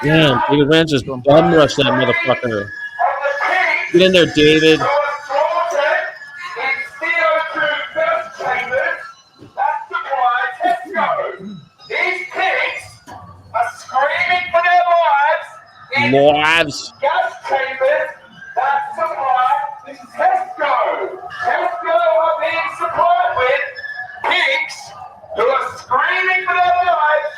Damn, David Rams just bum rushed that motherfucker. Get in there, David. These pigs are screaming for their lives in Lives. gas chambers that supply Tesco. Tesco are being supplied with pigs who are screaming for their lives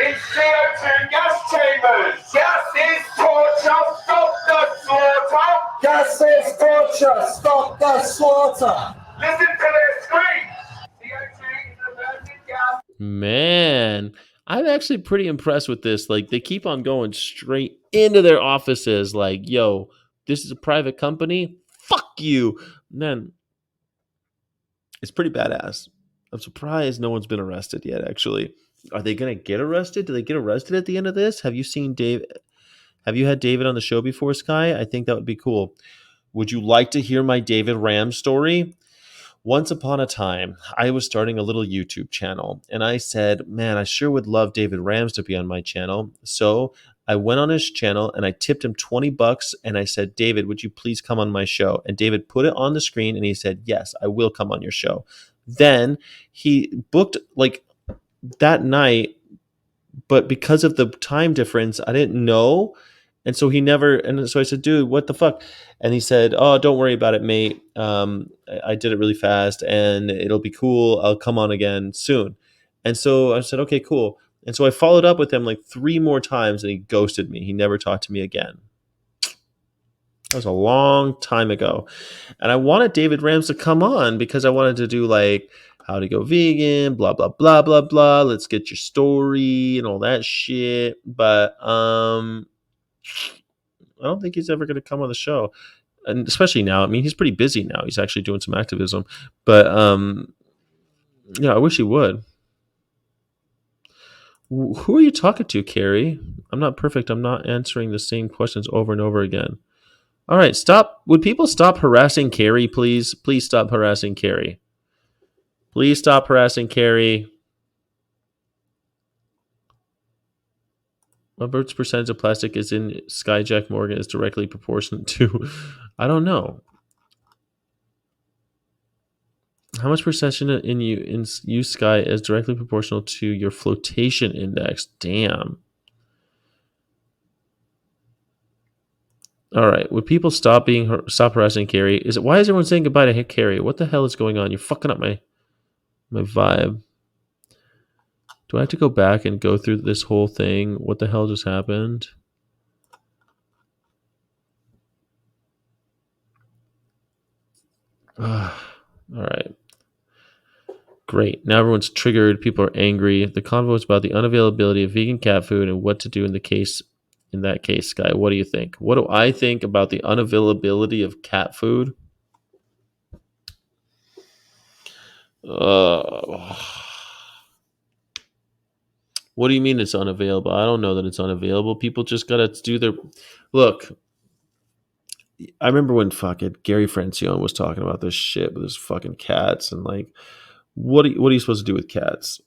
in CO2 gas chambers. Gas is torture, stop the slaughter. Gas is torture, stop the slaughter. Listen to their scream. CO2 is a virgin gas. Man, I'm actually pretty impressed with this. Like, they keep on going straight into their offices. Like, yo, this is a private company. Fuck you. Man, it's pretty badass. I'm surprised no one's been arrested yet, actually. Are they going to get arrested? Do they get arrested at the end of this? Have you seen Dave? Have you had David on the show before, Sky? I think that would be cool. Would you like to hear my David Ram story? Once upon a time, I was starting a little YouTube channel, and I said, man, I sure would love David Rams to be on my channel. So I went on his channel and I tipped him $20 and I said, David, would you please come on my show? And David put it on the screen and he said, yes, I will come on your show. Then he booked like that night, but because of the time difference, I didn't know. And so he never, and so I said, dude, what the fuck? And he said, oh, don't worry about it, mate. I did it really fast and it'll be cool. I'll come on again soon. And so I said, okay, cool. And so I followed up with him like 3 more times and he ghosted me. He never talked to me again. That was a long time ago. And I wanted David Rams to come on because I wanted to do like how to go vegan, blah, blah, blah, blah, blah. Let's get your story and all that shit. But I don't think he's ever going to come on the show. And especially now, I mean, he's pretty busy now. He's actually doing some activism. But yeah, I wish he would. Who are you talking to, Carrie? I'm not perfect. I'm not answering the same questions over and over again. All right, stop. Would people stop harassing Carrie, please? Please stop harassing Carrie. Please stop harassing Carrie. What percentage of plastic is in Skyjack Morgan is directly proportionate to? I don't know. How much percentage in you Sky is directly proportional to your flotation index? Damn. All right. Would people stop harassing Carrie? Why is everyone saying goodbye to Carrie? What the hell is going on? You're fucking up my vibe. Do I have to go back and go through this whole thing? What the hell just happened? All right. Great. Now everyone's triggered. People are angry. The convo is about the unavailability of vegan cat food and what to do in that case, Sky. What do you think? What do I think about the unavailability of cat food? What do you mean it's unavailable? I don't know that it's unavailable. People just gotta do their look. I remember when fucking Gary Francione was talking about this shit with his fucking cats and like, what are you supposed to do with cats?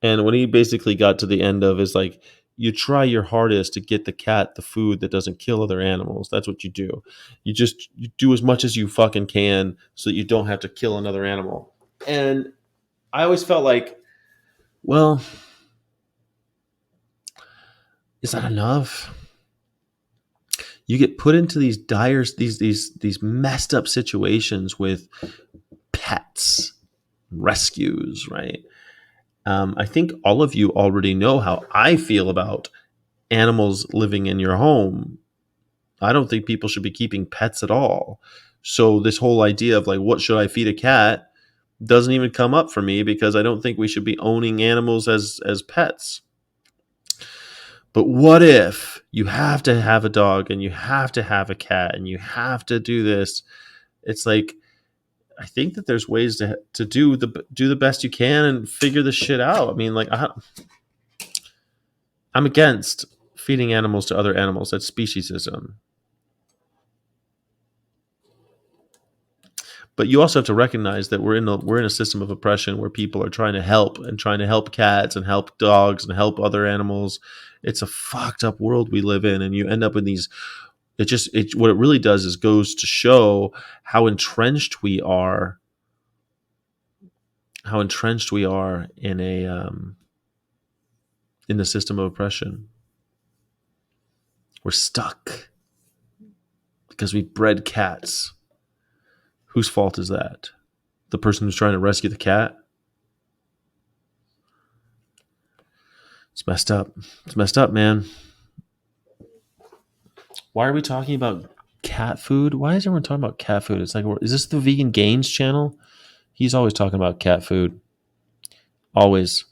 And when he basically got to the end of is like, you try your hardest to get the cat the food that doesn't kill other animals. That's what you do. You do as much as you fucking can so that you don't have to kill another animal. And I always felt like, well, is that enough? You get put into these dire, these messed up situations with pets, rescues, right? I think all of you already know how I feel about animals living in your home. I don't think people should be keeping pets at all. So this whole idea of like, what should I feed a cat doesn't even come up for me because I don't think we should be owning animals as pets. But what if you have to have a dog and you have to have a cat and you have to do this? It's like, I think that there's ways to do the best you can and figure this shit out. I mean, like, I'm against feeding animals to other animals. That's speciesism. But you also have to recognize that we're in a system of oppression where people are trying to help and trying to help cats and help dogs and help other animals. It's a fucked up world we live in, and you end up in these. It what it really does is goes to show how entrenched we are. How entrenched we are in in the system of oppression. We're stuck because we bred cats. Whose fault is that? The person who's trying to rescue the cat? It's messed up. It's messed up, man. Why are we talking about cat food? Why is everyone talking about cat food? It's like, is this the Vegan Gains channel? He's always talking about cat food. Always.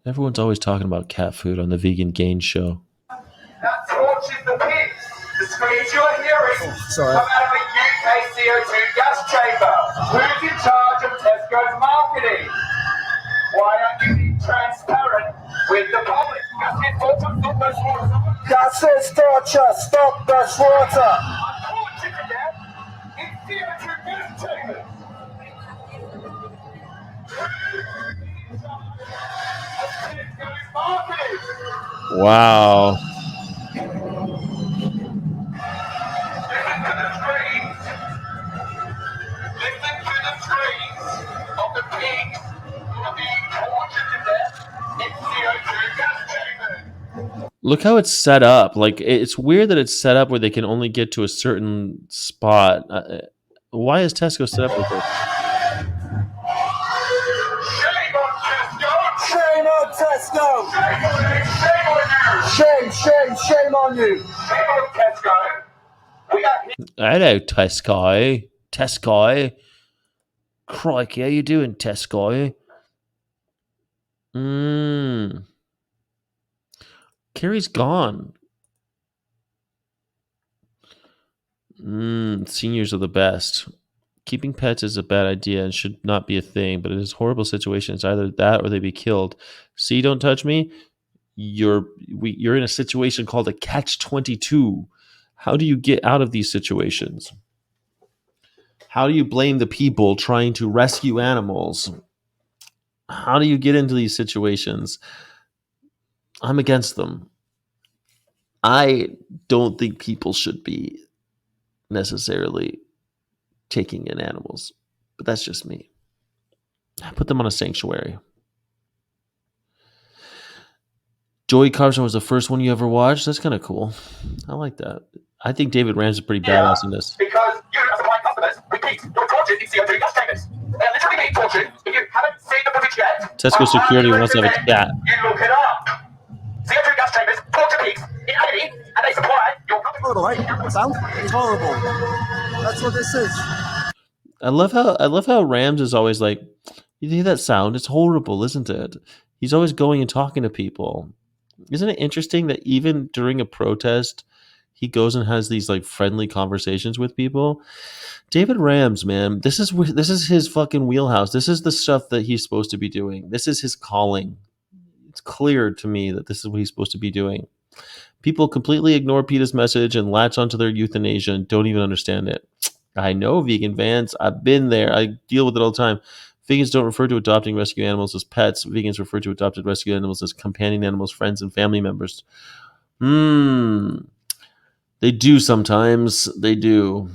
Everyone's always talking about cat food on the Vegan Gains show. That torches the pigs. The screams you're hearing come out of a UK CO2 gas chamber. Who's in charge of Tesco's marketing? Why aren't you being transparent with the public? Gas is torture. Stop the slaughter. Torture to death in CO2 gas chambers. Tesco's marketing. Wow. Listen to the screams of the pigs who are being tortured to death in CO2 gas chambers. Look how it's set up. Like, it's weird that it's set up where they can only get to a certain spot. Why is Tesco set up like this? Shame on Tesco! Shame on Tesco. Shame on you! Shame on you. Shame on Tesco! We are here. Hello, Tesco. Tesco. Crikey, how you doing, Tesco? Carrie's gone. Seniors are the best. Keeping pets is a bad idea and should not be a thing, but it is a horrible situation. It's either that or they be killed. See, don't touch me. You're in a situation called a catch-22. How do you get out of these situations? How do you blame the people trying to rescue animals? How do you get into these situations? I'm against them. I don't think people should be necessarily taking in animals, but that's just me. I put them on a sanctuary. Joey Carson was the first one you ever watched. That's kind of cool. I like that. I think David Rams is pretty badass in this. Because you, as supplying customers, repeat, you're tortured in CO2 gas chambers. They're literally being tortured. If you haven't seen the footage yet, Tesco security wants to have a cat. You look it up. CO2 gas chambers torture pigs in agony, and they supply your Horrible, right? Sound? It's horrible. That's what this is. I love how Rams is always like, you hear that sound? It's horrible, isn't it? He's always going and talking to people. Isn't it interesting that even during a protest, he goes and has these like friendly conversations with people? David Rams, man, this is his fucking wheelhouse. This is the stuff that he's supposed to be doing. This is his calling. It's clear to me that this is what he's supposed to be doing. People completely ignore PETA's message and latch onto their euthanasia and don't even understand it. I know vegan vans. I've been there. I deal with it all the time. Vegans don't refer to adopting rescue animals as pets. Vegans refer to adopted rescue animals as companion animals, friends, and family members. They do sometimes. They do.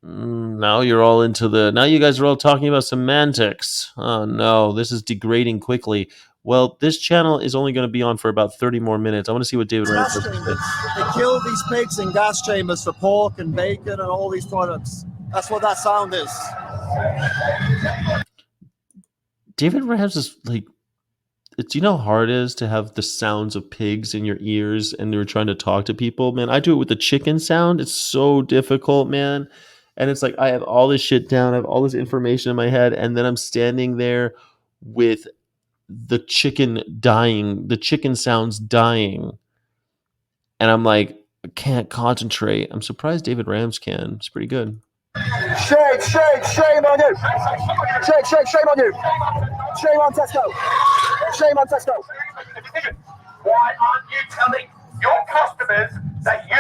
Now you're all now you guys are all talking about semantics. Oh no, this is degrading quickly. Well, this channel is only going to be on for about 30 more minutes. I want to see what David Rams says. They kill these pigs in gas chambers for pork and bacon and all these products. That's what that sound is. David Rams is like, do you know how hard it is to have the sounds of pigs in your ears and you're trying to talk to people? Man, I do it with the chicken sound. It's so difficult, man. And it's like, I have all this shit down. I have all this information in my head. And then I'm standing there with the chicken dying, the chicken sounds dying. And I'm like, I can't concentrate. I'm surprised David Rams can. It's pretty good. Shame on you. Shame on you. Shame on Tesco. Shame on Tesco. Why aren't you telling your customers that you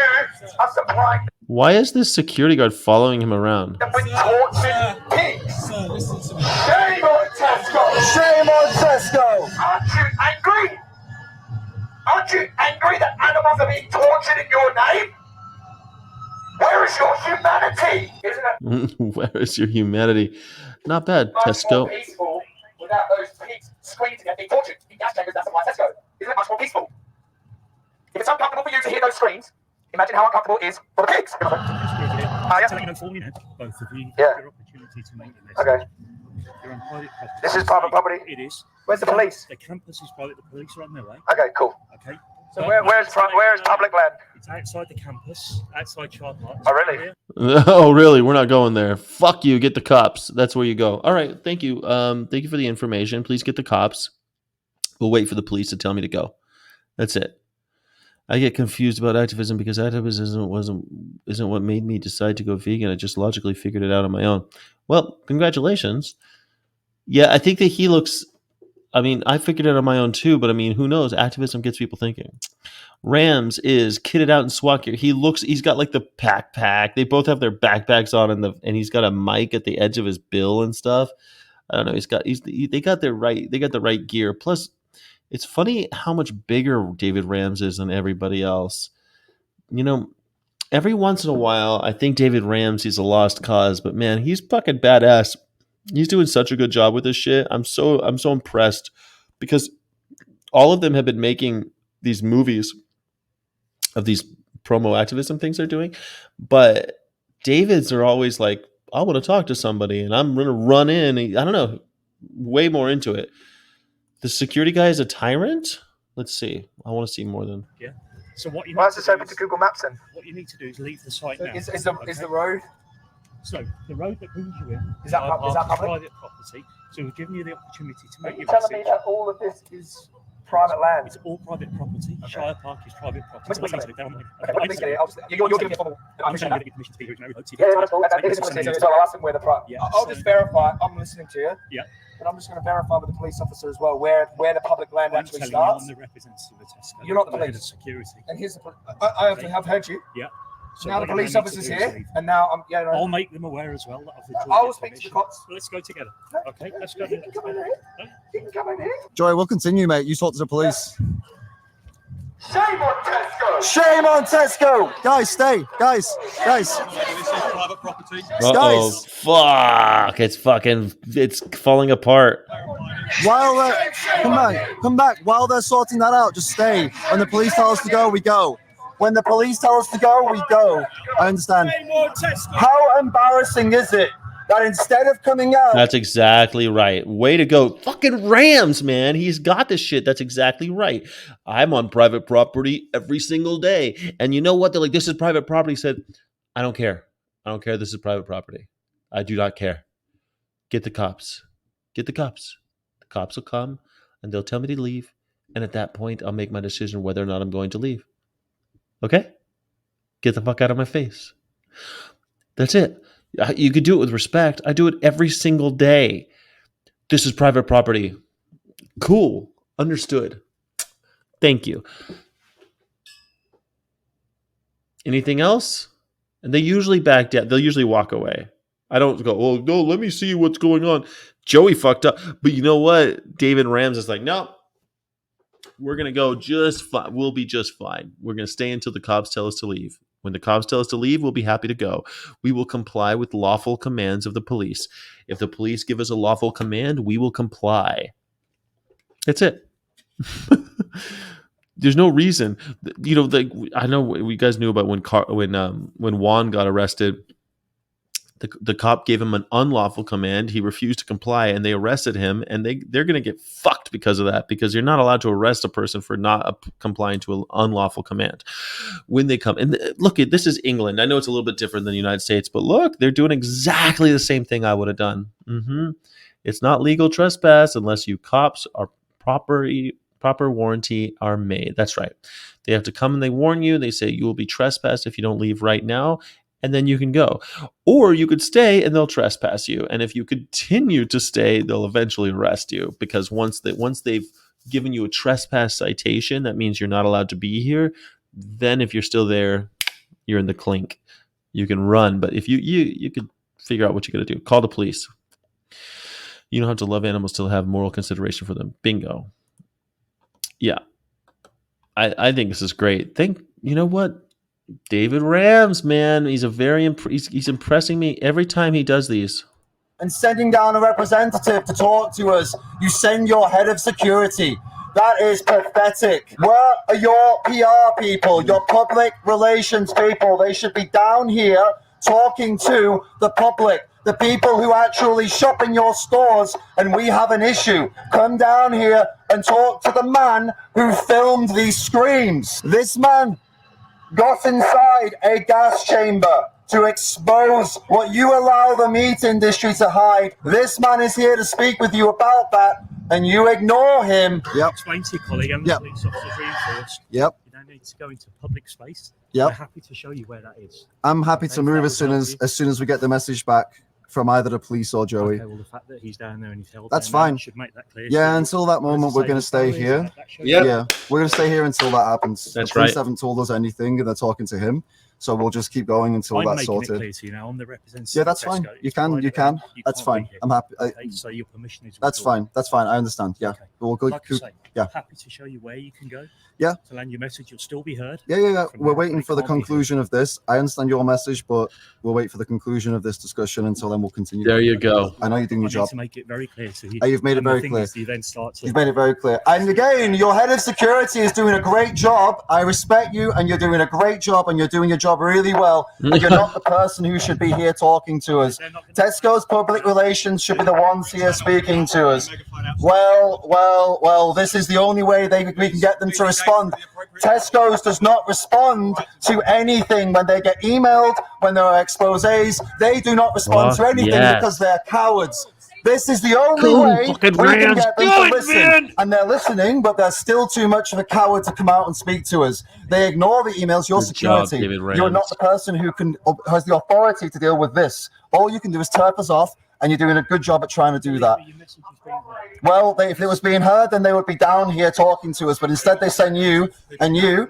are supplying Why is this security guard following him around? With tortured pigs. Sir, listen to me. Shame on Tesco. Shame on Tesco! Aren't you angry? Aren't you angry that animals are being tortured in your name? Where is your humanity? Isn't it Where is your humanity? Not bad, much more Tesco. peaceful without those pigs screaming to get being tortured in gas chambers that supply Tesco? Isn't it much more peaceful? If it's uncomfortable for you to hear those screams, imagine how uncomfortable it is for the pigs. To let you know formally now, both of you Yeah. have your opportunity to make your message. Okay. You're on private property. This is private property? It is. Where's the police? The campus is private. The police are on their way. Okay, cool. Okay. So where's public land? It's outside the campus, outside child park. Oh, really? Oh, really? We're not going there. Fuck you. Get the cops. That's where you go. All right. Thank you. Thank you for the information. Please get the cops. We'll wait for the police to tell me to go. That's it. I get confused about activism because activism isn't what made me decide to go vegan. I just logically figured it out on my own. Well, congratulations. Yeah, I think that he looks. I mean, I figured it out on my own too, but I mean, who knows? Activism gets people thinking. Rams is kitted out in SWAT gear. He's got like the backpack. They both have their backpacks on, and he's got a mic at the edge of his bill and stuff. I don't know. They got the right gear. Plus, it's funny how much bigger David Rams is than everybody else. You know, every once in a while, I think David Ramsey's a lost cause, but man, he's fucking badass. He's doing such a good job with this shit. I'm so impressed because all of them have been making these movies of these promo activism things they're doing, but David's are always like, I want to talk to somebody and I'm gonna run in. I don't know, way more into it. The security guy is a tyrant. Let's see. I want to see more than. Yeah. So what you need Why is to this do open to is, Google Maps then? what you need to do is leave the site now. Is Okay? the road? So the road that brings you in Is that public? private property. So we're giving you the opportunity to Are make you your telling me message. that all of this is private land? It's all private property. Shire Park is private property. What's the What you police need to do, they're on the- Okay, what police get here? You're giving me a formal. I I'm understand trying that. to get permission to be here. It's no remote TV. Yeah, that's cool. It is what it is. So I'll ask them where the private. Yeah, I'll so- just verify. I'm listening to you. Yeah. But I'm just going to verify with the police officer as well where the public land I'm actually telling you, I'm starts. the representative of Tesco. You're not the I'm head police. of security. And here's the. I've heard you. Yeah. So Now what the you're police gonna need officer's to do is here, leave. and now I'm. Yeah, no. I'll make them aware as well that I've withdrawn I'll your speak to the permission. cops. Let's go together. Okay, let's go. You can come in here. You can come in here. Joy, we'll continue, mate. You talk to the police. Shame on Tesco. Shame on Tesco! Guys, stay. Guys. Uh-oh. Fuck. It's falling apart. While they're, come back. While they're sorting that out, just stay. When the police tell us to go, we go. When the police tell us to go, we go. I understand. How embarrassing is it that instead of coming out, That's exactly right. Way to go. Fucking Rams, man. He's got this shit. That's exactly right. I'm on private property every single day. And you know what? They're like, this is private property. He said, I don't care. I don't care. This is private property. I do not care. Get the cops. Get the cops. The cops will come and they'll tell me to leave. And at that point, I'll make my decision whether or not I'm going to leave. Okay? Get the fuck out of my face. That's it. You could do it with respect. I do it every single day. This is private property. Cool. Understood. Thank you. Anything else? And they usually back down. They'll usually walk away. I don't go, well, no, let me see what's going on. Joey fucked up. But you know what? David Rams is like, no, we're going to go just fine. We'll be just fine. We're going to stay until the cops tell us to leave. When the cops tell us to leave, we'll be happy to go. We will comply with lawful commands of the police. If the police give us a lawful command, we will comply. That's it. There's no reason. You know, I know you guys knew about when Juan got arrested. The cop gave him an unlawful command. He refused to comply, and they arrested him. And they're going to get fucked because of that, because you're not allowed to arrest a person for not complying to an unlawful command. When they come, and look, this is England. I know it's a little bit different than the United States, but look, they're doing exactly the same thing I would have done. It's not legal trespass unless you cops are proper warranty are made. That's right. They have to come and they warn you. They say you will be trespassed if you don't leave right now. And then you can go. Or you could stay and they'll trespass you. And if you continue to stay, they'll eventually arrest you. Because once they've given you a trespass citation, that means you're not allowed to be here. Then if you're still there, you're in the clink. You can run, but if you could figure out what you're gonna do. Call the police. You don't have to love animals to have moral consideration for them. Bingo. Yeah, I think this is great. You know what? David Rams, man, he's a very he's impressing me every time he does these. And sending down a representative to talk to us. You send your head of security. That is pathetic. Where are your PR people, your public relations people? They should be down here talking to the public, the people who actually shop in your stores, and we have an issue. Come down here and talk to the man who filmed these screams. This man got inside a gas chamber to expose what you allow the meat industry to hide. This man is here to speak with you about that, and you ignore him. Yep. Explain to your colleague and the police officers reinforced. Yep. You don't need to go into public space. Yep. We're happy to show you where that is. I'm happy to move as soon as we get the message back from either the police or Joey. Okay, well, the fact that he's down there and he's held That's down fine. There should make that clear. Yeah, until that moment, we're going to stay here. Yeah, we're going to stay here until that happens. That's the police right. haven't told us anything, and they're talking to him. So we'll just keep going until that's sorted. It clear to you now. I'm the representative. Yeah, that's fine. You can. That's fine. I'm happy. Okay, so your permission is. That's fine. That's fine. I understand. Yeah. Okay. We'll go. Like I say, yeah. Happy to show you where you can go. Yeah. To land your message, you'll still be heard. Yeah. We're waiting for the conclusion of this. I understand your message, but we'll wait for the conclusion of this discussion. Until then, we'll continue. There you go. I know you're doing your job. To make it very clear to you. You've made it very clear. You then start to... You've made it very clear. And again, your head of security is doing a great job. I respect you, and you're doing a great job, and you're doing your job really well. But you're not the person who should be here talking to us. Tesco's public relations should be the ones here speaking to us. Well, this is the only way we can get them to respond. Tesco's does not respond to anything when they get emailed, when there are exposés. They do not respond to anything because they're cowards. This is the only way we can get them to listen. Man. And they're listening, but they're still too much of a coward to come out and speak to us. They ignore the emails. Your security. You're not the person who has the authority to deal with this. All you can do is turf us off, and you're doing a good job at trying to do that. Well, if it was being heard, then they would be down here talking to us. But instead, they send you, and you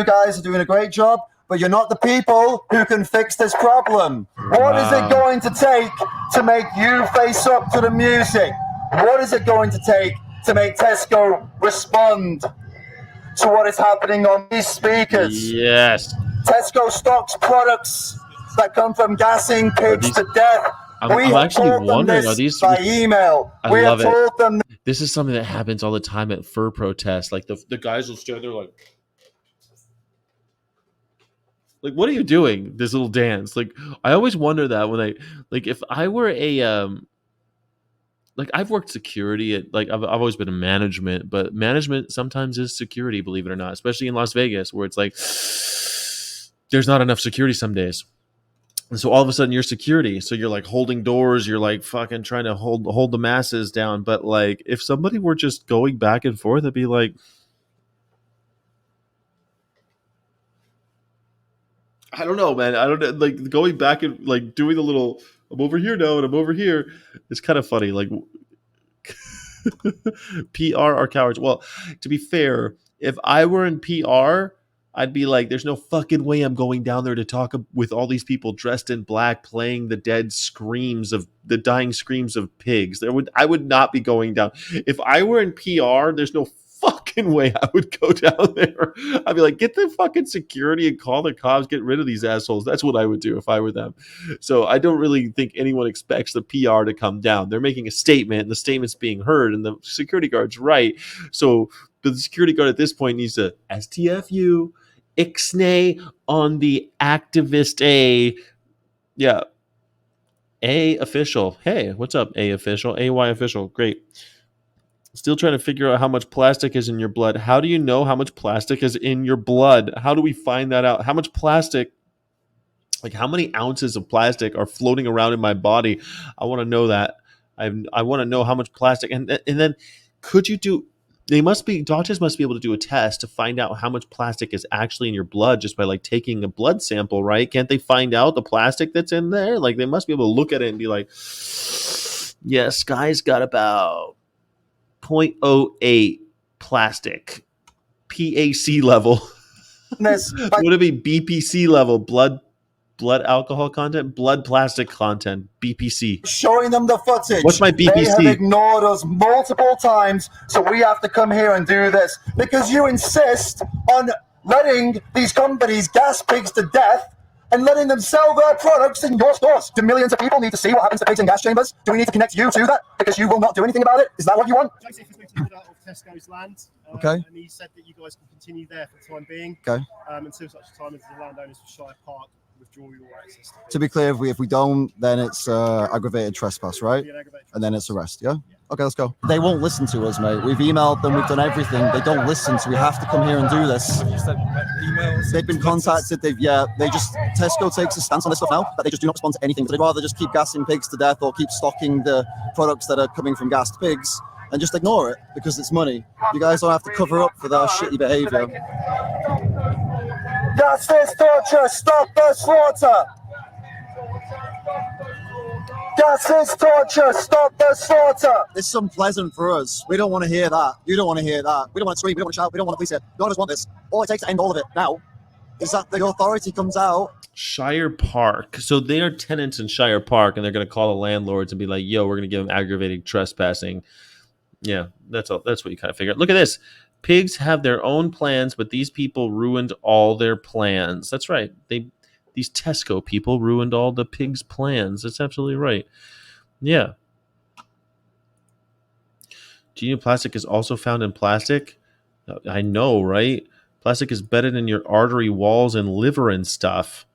guys are doing a great job. But you're not the people who can fix this problem. What is it going to take to make you face up to the music? What is it going to take to make Tesco respond to what is happening on these speakers? Yes. Tesco stocks products that come from gassing pigs to death. I'm actually wondering, are these by email? We have told them. This is something that happens all the time at fur protests. Like the guys will stand there like, what are you doing? This little dance. Like, I always wonder that when if I were I've worked security at, I've always been in management, but management sometimes is security, believe it or not, especially in Las Vegas, where it's like, there's not enough security some days. And so all of a sudden you're security. So you're like holding doors. You're like fucking trying to hold the masses down. But like, if somebody were just going back and forth, it'd be like, I don't know, man. I don't know. Like going back and like doing the little, I'm over here now and I'm over here. It's kind of funny. Like PR are cowards. Well, to be fair, if I were in PR, I'd be like, there's no fucking way I'm going down there to talk with all these people dressed in black, playing the dying screams of pigs. I would not be going down. If I were in PR, there's no fucking way I would go down there. I'd be like, get the fucking security and call the cops, get rid of these assholes. That's what I would do if I were them. So I don't really think anyone expects the PR to come down. They're making a statement, and the statement's being heard, and the security guard's right. So the security guard at this point needs to STFU, Ixnay on the activist A. Yeah. A official. Hey, what's up, A official? AY official. Great. Still trying to figure out how much plastic is in your blood. How do you know how much plastic is in your blood? How do we find that out? How much plastic, like how many ounces of plastic are floating around in my body? I want to know that. I want to know how much plastic. And then could you do, doctors must be able to do a test to find out how much plastic is actually in your blood just by like taking a blood sample, right? Can't they find out the plastic that's in there? Like they must be able to look at it and be like, yes, guy's got about 0.08 plastic, PAC level. Would it be BPC level, blood blood alcohol content, blood plastic content, BPC. Showing them the footage. What's my They have BPC? ignored us multiple times, so we have to come here and do this because you insist on letting these companies gas pigs to death and letting them sell their products in your stores. Do millions of people need to see what happens to pigs in gas chambers? Do we need to connect you to that because you will not do anything about it? Is that what you want? Joseph has been out of Tesco's land. Okay. And he said that you guys can continue there for the time being. Okay. Until such time as the landowners for Shire Park withdraw your access. To be clear, if we don't, then it's aggravated trespass, right? And then it's arrest, yeah? Okay, let's go. They won't listen to us, mate. We've emailed them, we've done everything. They don't listen, so we have to come here and do this. They've been contacted, Tesco takes a stance on this stuff now, that they just do not respond to anything. They'd rather just keep gassing pigs to death or keep stocking the products that are coming from gassed pigs and just ignore it because it's money. You guys don't have to cover up for their shitty behavior. Gas this torture, stop the slaughter! Gas this torture, stop the slaughter! This is unpleasant for us. We don't want to hear that. You don't want to hear that. We don't want to scream, we don't want to shout, we don't want the police here. None of us want this. All it takes to end all of it now is that the authority comes out. Shire Park. So they are tenants in Shire Park, and they're going to call the landlords and be like, yo, we're going to give them aggravated trespassing. Yeah, that's all. That's what you kind of figure. Look at this. Pigs have their own plans, but these people ruined all their plans. That's right. These Tesco people ruined all the pigs' plans. That's absolutely right. Yeah. Genoplastic is also found in plastic. I know, right? Plastic is bedded in your artery walls and liver and stuff.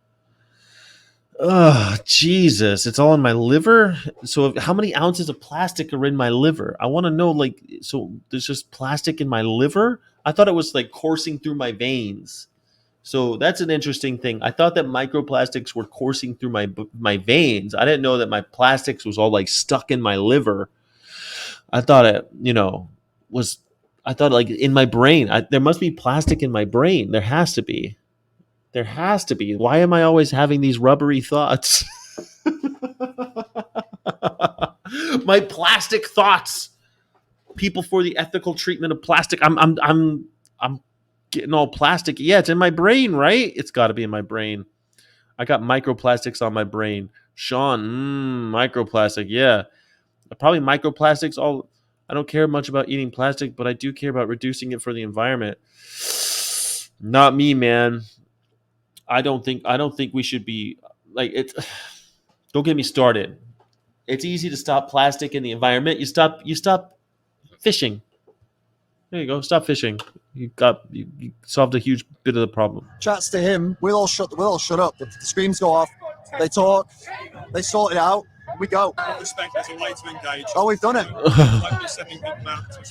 Oh, Jesus. It's all in my liver? So how many ounces of plastic are in my liver? I want to know, so there's just plastic in my liver? I thought it was, coursing through my veins. So that's an interesting thing. I thought that microplastics were coursing through my veins. I didn't know that my plastics was all, stuck in my liver. I thought it, was... I thought, in my brain. There must be plastic in my brain. There has to be. There has to be. Why am I always having these rubbery thoughts? My plastic thoughts. People for the ethical treatment of plastic. I'm getting all plastic. Yeah, it's in my brain, right? It's got to be in my brain. I got microplastics on my brain. Sean, microplastic. Yeah, probably microplastics. I don't care much about eating plastic, but I do care about reducing it for the environment. Not me, man. I don't think we should be it. Don't get me started. It's easy to stop plastic in the environment. You stop fishing. There you go. Stop fishing. You solved a huge bit of the problem. Chats to him. We'll all shut up. The screams go off. They talk. They sort it out. We go. Respect as a way to engage. Oh, we've done it.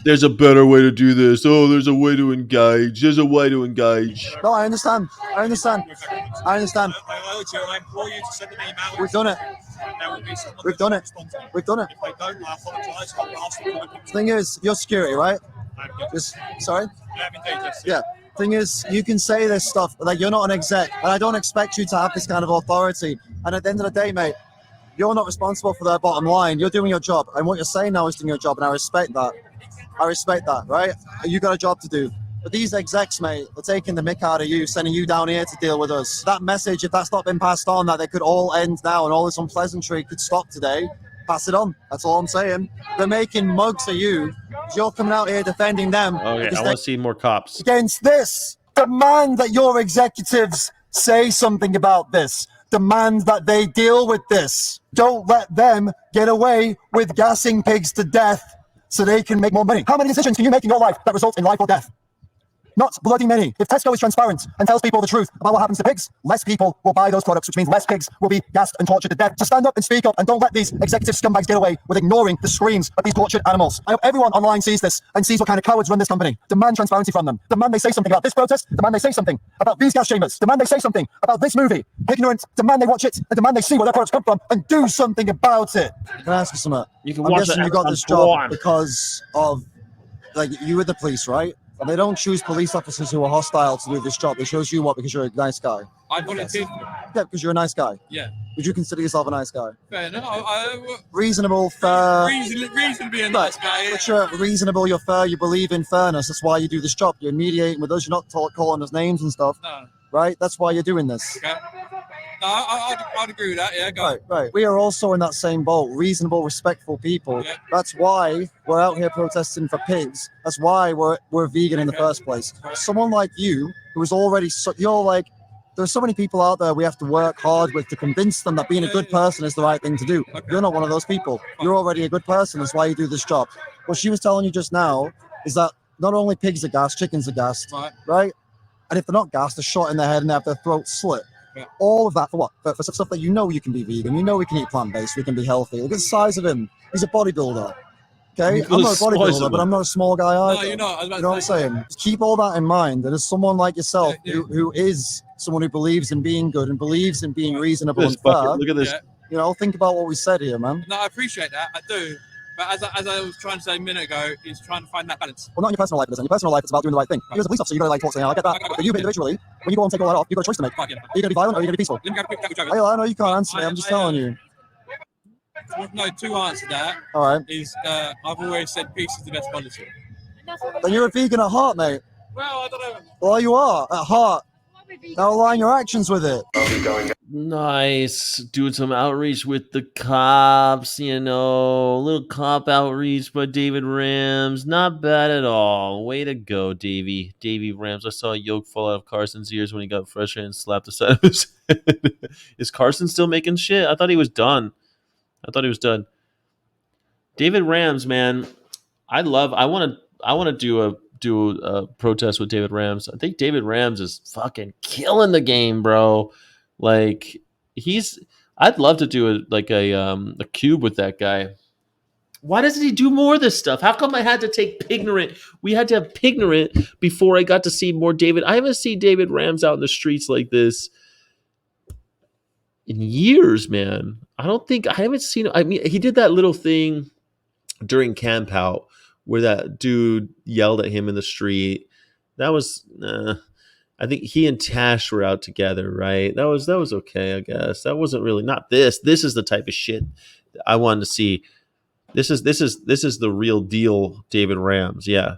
There's a better way to do this. Oh, there's a way to engage. There's a way to engage. No, I understand. I implore you to send an email. We've done it. We've done it. We've done it. If they don't, I apologise. I'll ask them. Thing is, you're security, right? Sorry? Yeah, indeed, yes. Yeah. Thing is, you can say this stuff, you're not an exec, and I don't expect you to have this kind of authority. And at the end of the day, mate, you're not responsible for their bottom line. You're doing your job, and what you're saying now is doing your job, and I respect that. Right? You got a job to do. But these execs, mate, are taking the mick out of you, sending you down here to deal with us. That message, if that's not been passed on, that they could all end now and all this unpleasantry could stop today, pass it on. That's all I'm saying. They're making mugs of you. You're coming out here defending them. Okay, I want to see more cops. Against this, demand that your executives say something about this. Demand that they deal with this. Don't let them get away with gassing pigs to death so they can make more money. How many decisions can you make in your life that result in life or death? Not bloody many. If Tesco is transparent and tells people the truth about what happens to pigs, less people will buy those products, which means less pigs will be gassed and tortured to death. So stand up and speak up and don't let these executive scumbags get away with ignoring the screams of these tortured animals. I hope everyone online sees this and sees what kind of cowards run this company. Demand transparency from them. Demand they say something about this protest. Demand they say something about these gas chambers. Demand they say something about this movie. Ignorant. Demand they watch it and demand they see where their products come from and do something about it. Can I ask you something? I'm guessing you got this job because of, you were the police, right? And they don't choose police officers who are hostile to do this job. They choose you because you're a nice guy. I volunteered. Yeah, because you're a nice guy. Yeah. Would you consider yourself a nice guy? Fair enough. Reasonable, fair. Reasonably a nice guy. But you're reasonable, you're fair, you believe in fairness. That's why you do this job. You're mediating with us. You're not calling us names and stuff. No. Right? That's why you're doing this. Okay. No, I'd agree with that. Yeah, go. Right, right. We are also in that same boat. Reasonable, respectful people. Yeah. That's why we're out here protesting for pigs. That's why we're vegan in the first place. Someone like you, who is already you're like, there's so many people out there we have to work hard with to convince them that being a good person is the right thing to do. You're not one of those people. You're already a good person. That's why you do this job. What she was telling you just now is that not only pigs are gassed, chickens are gassed, right? And if they're not gassed, they're shot in the head and they have their throats slit. Yeah. All of that for what? For stuff that you know you can be vegan, you know we can eat plant-based, we can be healthy. Look at the size of him. He's a bodybuilder. Okay? I'm not a bodybuilder, but I'm not a small guy either. No, you're not. I was about You know what I'm saying? Just keep all that in mind. And as someone like yourself, who is someone who believes in being good and believes in being reasonable and fair, Look at this. Yeah. you know, think about what we said here, man. No, I appreciate that. I do. But as I was trying to say a minute ago, is trying to find that balance. Well, not in your personal life, it isn't. In your personal life, it's about doing the right thing. You as a police officer, you got to like talk saying, I get that. But you individually, when you go and take all that off, you've got a choice to make. Are you going to be violent or are you going to be peaceful? Let me grab a quick chat with Hey, I know you can't answer me. I'm just telling you. No, to answer that All right. is I've always said peace is the best policy. Then you're a vegan at heart, mate. Well, I don't know. Well, you are at heart. Now align your actions with it. Nice. Doing some outreach with the cops, a little cop outreach by David Rams. Not bad at all. Way to go, Davey. Davey Rams. I saw a yolk fall out of Carson's ears when he got frustrated and slapped the side of his head. Is Carson still making shit? I thought he was done. David Rams, man. I want to do a protest with David Rams. I think David Rams is fucking killing the game, bro. Like I'd love to do a cube with that guy. Why doesn't he do more of this stuff? How come I had to take Pignorant? We had to have Pignorant before I got to see more David. I haven't seen David Rams out in the streets like this in years, man. I haven't seen. I mean, he did that little thing during Camp Out where that dude yelled at him in the street. That was, I think he and Tash were out together, right? That was okay, I guess. That wasn't really not this. This is the type of shit I wanted to see. This is the real deal, David Rams. Yeah.